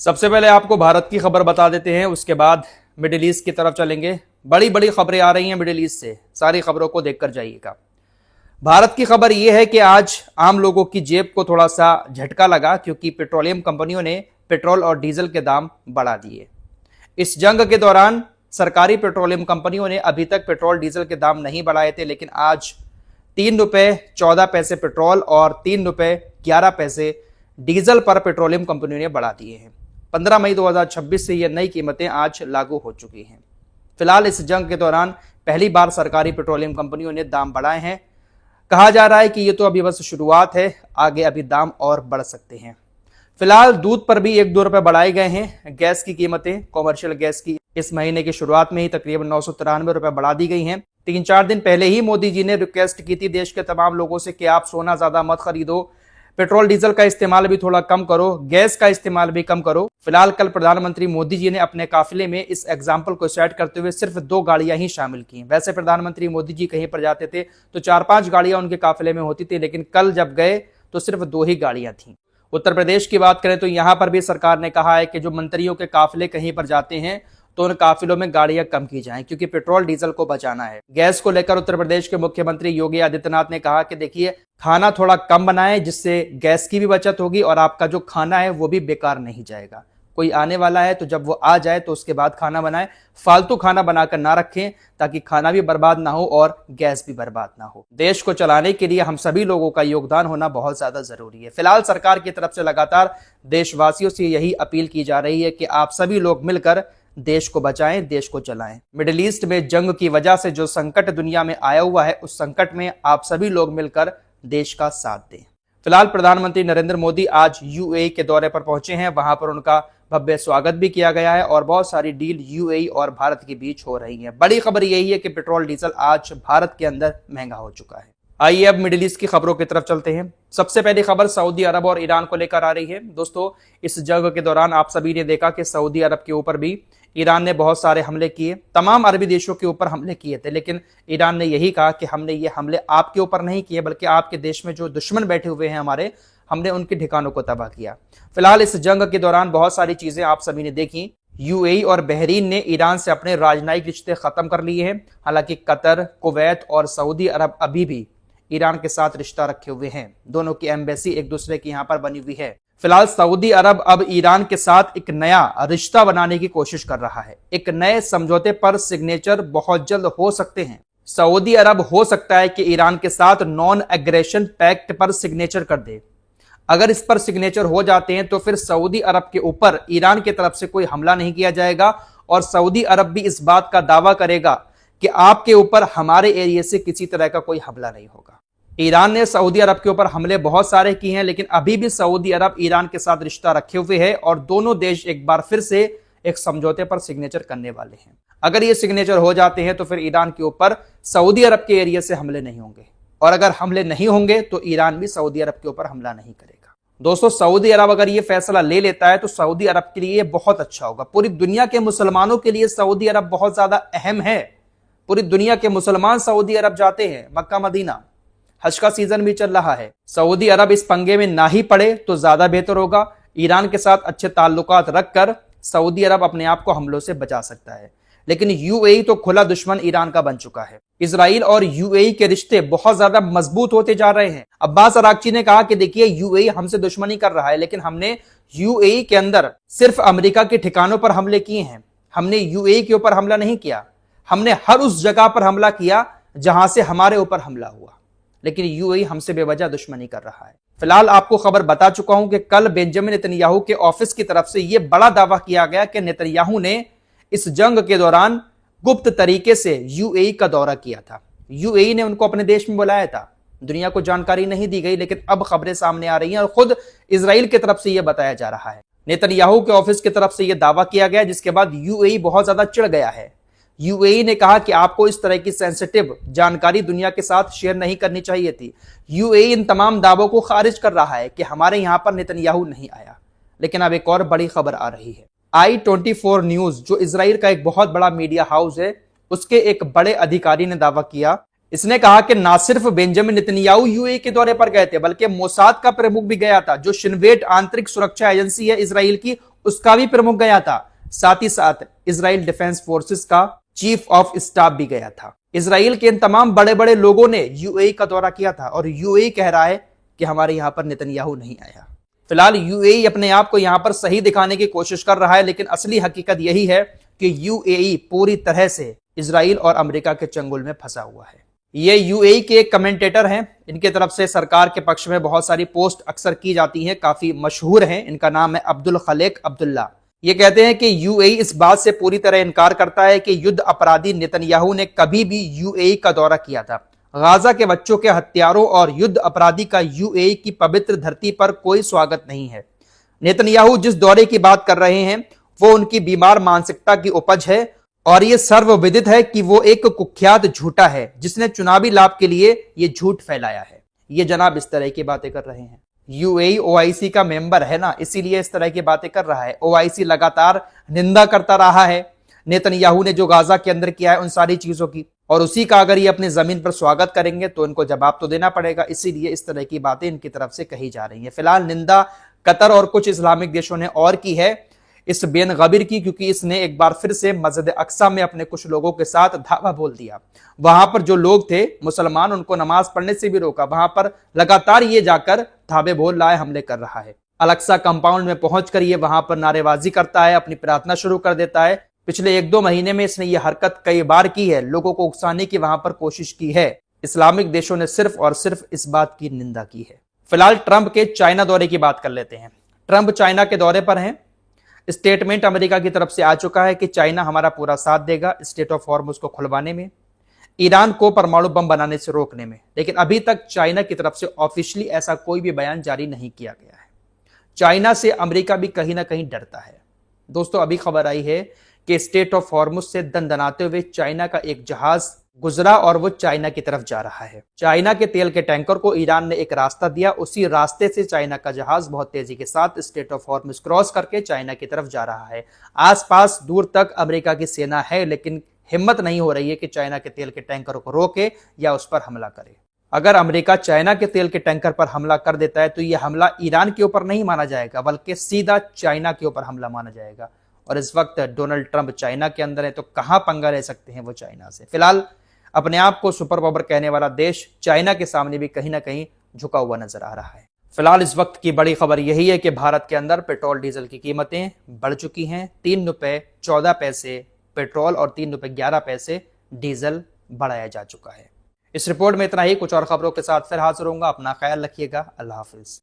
सबसे पहले आपको भारत की खबर बता देते हैं, उसके बाद मिडिल ईस्ट की तरफ चलेंगे। बड़ी बड़ी खबरें आ रही हैं मिडिल ईस्ट से, सारी खबरों को देखकर जाइएगा। भारत की खबर यह है कि आज आम लोगों की जेब को थोड़ा सा झटका लगा, क्योंकि पेट्रोलियम कंपनियों ने पेट्रोल और डीजल के दाम बढ़ा दिए। इस जंग के दौरान सरकारी पेट्रोलियम कंपनियों ने अभी तक पेट्रोल डीजल के दाम नहीं बढ़ाए थे, लेकिन आज 3 रुपए 14 पैसे पेट्रोल और 3 रुपए 11 पैसे डीजल पर पेट्रोलियम कंपनियों ने बढ़ा दिए हैं। 15 मई 2026 से ये नई कीमतें आज लागू हो चुकी हैं। फिलहाल इस जंग के दौरान पहली बार सरकारी पेट्रोलियम कंपनियों ने दाम बढ़ाए हैं। कहा जा रहा है कि ये तो अभी बस शुरुआत है, आगे अभी दाम और बढ़ सकते हैं। फिलहाल दूध पर भी 1-2 रुपए बढ़ाए गए हैं। गैस की कीमतें, कॉमर्शियल गैस की इस महीने की शुरुआत में ही तकरीबन 993 रुपए बढ़ा दी गई हैं। 3-4 दिन पहले ही मोदी जी ने रिक्वेस्ट की थी देश के तमाम लोगों से कि आप सोना ज्यादा मत खरीदो, पेट्रोल डीजल का इस्तेमाल भी थोड़ा कम करो, गैस का इस्तेमाल भी कम करो। फिलहाल कल प्रधानमंत्री मोदी जी ने अपने काफिले में इस एग्जाम्पल को सेट करते हुए सिर्फ 2 गाड़ियां ही शामिल की। वैसे प्रधानमंत्री मोदी जी कहीं पर जाते थे तो 4-5 गाड़ियां उनके काफिले में होती थी, लेकिन कल जब गए तो सिर्फ 2 ही गाड़ियां थी। उत्तर प्रदेश की बात करें तो यहां पर भी सरकार ने कहा है कि जो मंत्रियों के काफिले कहीं पर जाते हैं तो उन काफिलों में गाड़ियां कम की जाएं, क्योंकि पेट्रोल डीजल को बचाना है। गैस को लेकर उत्तर प्रदेश के मुख्यमंत्री योगी आदित्यनाथ ने कहा कि देखिए, खाना थोड़ा कम बनाएं, जिससे गैस की भी बचत होगी और आपका जो खाना है वो भी बेकार नहीं जाएगा। कोई आने वाला है तो जब वो आ जाए तो उसके बाद खाना बनाएं, फालतू खाना बनाकर ना रखें, ताकि खाना भी बर्बाद ना हो और गैस भी बर्बाद ना हो। देश को चलाने के लिए हम सभी लोगों का योगदान होना बहुत ज्यादा जरूरी है। फिलहाल सरकार की तरफ से लगातार देशवासियों से यही अपील की जा रही है कि आप सभी लोग मिलकर देश को बचाएं, देश को चलाएं। मिडिल ईस्ट में जंग की वजह से जो संकट दुनिया में आया हुआ है, उस संकट में आप सभी लोग मिलकर देश का साथ दें। फिलहाल प्रधानमंत्री नरेंद्र मोदी आज यूएई के दौरे पर पहुंचे हैं। वहां पर उनका भव्य स्वागत भी किया गया है और बहुत सारी डील यूएई और भारत के बीच हो रही है। बड़ी खबर यही है कि पेट्रोल डीजल आज भारत के अंदर महंगा हो चुका है। आइए अब मिडिल ईस्ट की खबरों की तरफ चलते हैं। सबसे पहली खबर सऊदी अरब और ईरान को लेकर आ रही है। दोस्तों, इस जंग के दौरान आप सभी ने देखा कि सऊदी अरब के ऊपर भी ईरान ने बहुत सारे हमले किए, तमाम अरबी देशों के ऊपर हमले किए थे, लेकिन ईरान ने यही कहा कि हमने ये हमले आपके ऊपर नहीं किए, बल्कि आपके देश में जो दुश्मन बैठे हुए हैं हमारे, हमने उनके ठिकानों को तबाह किया। फिलहाल इस जंग के दौरान बहुत सारी चीजें आप सभी ने देखी। यूएई और बहरीन ने ईरान से अपने राजनयिक रिश्ते खत्म कर लिए हैं। हालांकि कतर, कुवैत और सऊदी अरब अभी भी ईरान के साथ रिश्ता रखे हुए हैं। दोनों की एम्बेसी एक दूसरे की यहां पर बनी हुई है। फिलहाल सऊदी अरब अब ईरान के साथ एक नया रिश्ता बनाने की कोशिश कर रहा है। एक नए समझौते पर सिग्नेचर बहुत जल्द हो सकते हैं। सऊदी अरब हो सकता है कि ईरान के साथ नॉन एग्रेशन पैक्ट पर सिग्नेचर कर दे। अगर इस पर सिग्नेचर हो जाते हैं तो फिर सऊदी अरब के ऊपर ईरान की तरफ से कोई हमला नहीं किया जाएगा और सऊदी अरब भी इस बात का दावा करेगा कि आपके ऊपर हमारे एरिया से किसी तरह का कोई हमला नहीं होगा। ईरान ने सऊदी अरब के ऊपर हमले बहुत सारे किए हैं, लेकिन अभी भी सऊदी अरब ईरान के साथ रिश्ता रखे हुए है और दोनों देश एक बार फिर से एक समझौते पर सिग्नेचर करने वाले हैं। अगर ये सिग्नेचर हो जाते हैं तो फिर ईरान के ऊपर सऊदी अरब के एरिया से हमले नहीं होंगे, और अगर हमले नहीं होंगे तो ईरान भी सऊदी अरब के ऊपर हमला नहीं करेगा। दोस्तों, सऊदी अरब अगर ये फैसला ले लेता है तो सऊदी अरब के लिए बहुत अच्छा होगा। पूरी दुनिया के मुसलमानों के लिए सऊदी अरब बहुत ज्यादा अहम है। पूरी दुनिया के मुसलमान सऊदी अरब जाते हैं, मक्का मदीना। हज का सीजन भी चल रहा है। सऊदी अरब इस पंगे में ना ही पड़े तो ज्यादा बेहतर होगा। ईरान के साथ अच्छे ताल्लुकात रखकर सऊदी अरब अपने आप को हमलों से बचा सकता है, लेकिन यूएई तो खुला दुश्मन ईरान का बन चुका है। इजराइल और यूएई के रिश्ते बहुत ज्यादा मजबूत होते जा रहे हैं। अब्बास अराक्ची ने कहा कि देखिए, यूएई हमसे दुश्मनी कर रहा है, लेकिन हमने यूएई के अंदर सिर्फ अमेरिका के ठिकानों पर हमले किए हैं। हमने यूएई के ऊपर हमला नहीं किया। हमने हर उस जगह पर हमला किया जहां से हमारे ऊपर हमला हुआ, लेकिन यूएई हमसे बेवजह दुश्मनी कर रहा है। फिलहाल आपको खबर बता चुका हूं कि कल बेंजामिन नेतन्याहू के ऑफिस की तरफ से यह बड़ा दावा किया गया कि नेतन्याहू ने इस जंग के दौरान गुप्त तरीके से यूएई का दौरा किया था। यूएई ने उनको अपने देश में बुलाया था। दुनिया को जानकारी नहीं दी गई, लेकिन अब खबरें सामने आ रही हैं और खुद इजराइल की तरफ से यह बताया जा रहा है। नेतन्याहू के ऑफिस की तरफ से यह दावा किया गया, जिसके बाद यूएई बहुत ज्यादा चिढ़ गया है। यूएई ने कहा कि आपको इस तरह की सेंसिटिव जानकारी दुनिया के साथ शेयर नहीं करनी चाहिए थी। यूएई इन तमाम दावों को खारिज कर रहा है कि हमारे यहां पर नेतन्याहू नहीं आया। लेकिन अब एक और बड़ी खबर आ रही है। i24 न्यूज, जो इजराइल का एक बहुत बड़ा मीडिया हाउस है, उसके एक बड़े अधिकारी ने दावा किया इसने कहा कि ना सिर्फ बेंजामिन नेतन्याहू यूएई के दौरे पर गए थे, बल्कि मोसाद का प्रमुख भी गया था, जो शिनवेट आंतरिक सुरक्षा एजेंसी है इजराइल की, उसका भी प्रमुख गया था। साथ ही साथ इजराइल डिफेंस फोर्सेस का चीफ ऑफ स्टाफ भी गया था। इजराइल के इन तमाम बड़े बड़े लोगों ने यूएई का दौरा किया था और यूएई कह रहा है कि हमारे यहां पर नेतन्याहू नहीं आया। फिलहाल यूएई अपने आप को यहां पर सही दिखाने की कोशिश कर रहा है, लेकिन असली हकीकत यही है कि यूएई पूरी तरह से इजराइल और अमेरिका के चंगुल में फंसा हुआ है। ये यूएई के एक कमेंटेटर हैं, इनके तरफ से सरकार के पक्ष में बहुत सारी पोस्ट अक्सर की जाती हैं, काफी मशहूर हैं। इनका नाम है अब्दुल खलेक अब्दुल्ला। ये कहते हैं कि यूएई इस बात से पूरी तरह इनकार करता है कि युद्ध अपराधी नेतन्याहू ने कभी भी यूएई का दौरा किया था। गाजा के बच्चों के हत्यारों और युद्ध अपराधी का यूएई की पवित्र धरती पर कोई स्वागत नहीं है। नेतन्याहू जिस दौरे की बात कर रहे हैं वो उनकी बीमार मानसिकता की उपज है और ये सर्वविदित है कि वो एक कुख्यात झूठा है जिसने चुनावी लाभ के लिए ये झूठ फैलाया है। ये जनाब इस तरह की बातें कर रहे हैं। यूएई ओआईसी का मेंबर है ना, इसीलिए इस तरह की बातें कर रहा है। ओआईसी लगातार निंदा करता रहा है नेतन्याहू ने जो गाजा के अंदर किया है उन सारी चीजों की, और उसी का अगर ये अपनी जमीन पर स्वागत करेंगे तो इनको जवाब तो देना पड़ेगा। इसीलिए इस तरह की बातें इनकी तरफ से कही जा रही है। फिलहाल निंदा कतर और कुछ इस्लामिक देशों ने और की है इस बेन गबीर की, क्योंकि इसने एक बार फिर से मस्जिद अक्सा में अपने कुछ लोगों के साथ धावा बोल दिया। वहां पर जो लोग थे मुसलमान, उनको नमाज पढ़ने से भी रोका। वहां पर लगातार ये जाकर धावे बोल रहा है, हमले कर रहा है। अल-अक्सा कंपाउंड में पहुंचकर ये वहां पर नारेबाजी करता है, अपनी प्रार्थना शुरू कर देता है। पिछले 1-2 महीने में इसने ये हरकत कई बार की है, लोगों को उकसाने की वहां पर कोशिश की है। इस्लामिक देशों ने सिर्फ और सिर्फ इस बात की निंदा की है। फिलहाल ट्रंप के चाइना दौरे की बात कर लेते हैं। ट्रंप चाइना के दौरे पर हैं। स्टेटमेंट अमेरिका की तरफ से आ चुका है कि चाइना हमारा पूरा साथ देगा स्टेट ऑफ हॉर्मुज को खुलवाने में, ईरान को परमाणु बम बनाने से रोकने में। लेकिन अभी तक चाइना की तरफ से ऑफिशियली ऐसा कोई भी बयान जारी नहीं किया गया है। चाइना से अमेरिका भी कहीं ना कहीं डरता है। दोस्तों, अभी खबर आई है कि स्टेट ऑफ हॉर्मुज से दनदनाते हुए चाइना का एक जहाज गुजरा और वो चाइना की तरफ जा रहा है। चाइना के तेल के टैंकर को ईरान ने एक रास्ता दिया, उसी रास्ते से चाइना का जहाज बहुत तेजी के साथ स्टेट ऑफ हॉर्मुज क्रॉस करके चाइना की तरफ जा रहा है। आसपास दूर तक अमेरिका की सेना है, लेकिन हिम्मत नहीं हो रही है कि चाइना के तेल के टैंकर को रोके या उस पर हमला करे। अगर अमेरिका चाइना के तेल के टैंकर पर हमला कर देता है तो यह हमला ईरान के ऊपर नहीं माना जाएगा, बल्कि सीधा चाइना के ऊपर हमला माना जाएगा। और इस वक्त डोनाल्ड ट्रंप चाइना के अंदर है, तो कहां पंगा ले सकते हैं वो चाइना से। फिलहाल अपने आप को सुपर पावर कहने वाला देश चाइना के सामने भी कहीं ना कहीं झुका हुआ नजर आ रहा है। फिलहाल इस वक्त की बड़ी खबर यही है कि भारत के अंदर पेट्रोल डीजल की कीमतें बढ़ चुकी हैं। 3 रुपए 14 पैसे पेट्रोल और 3 रुपए 11 पैसे डीजल बढ़ाया जा चुका है। इस रिपोर्ट में इतना ही। कुछ और खबरों के साथ फिर हाजिर होऊंगा। अपना ख्याल रखिएगा। अल्लाह हाफिज।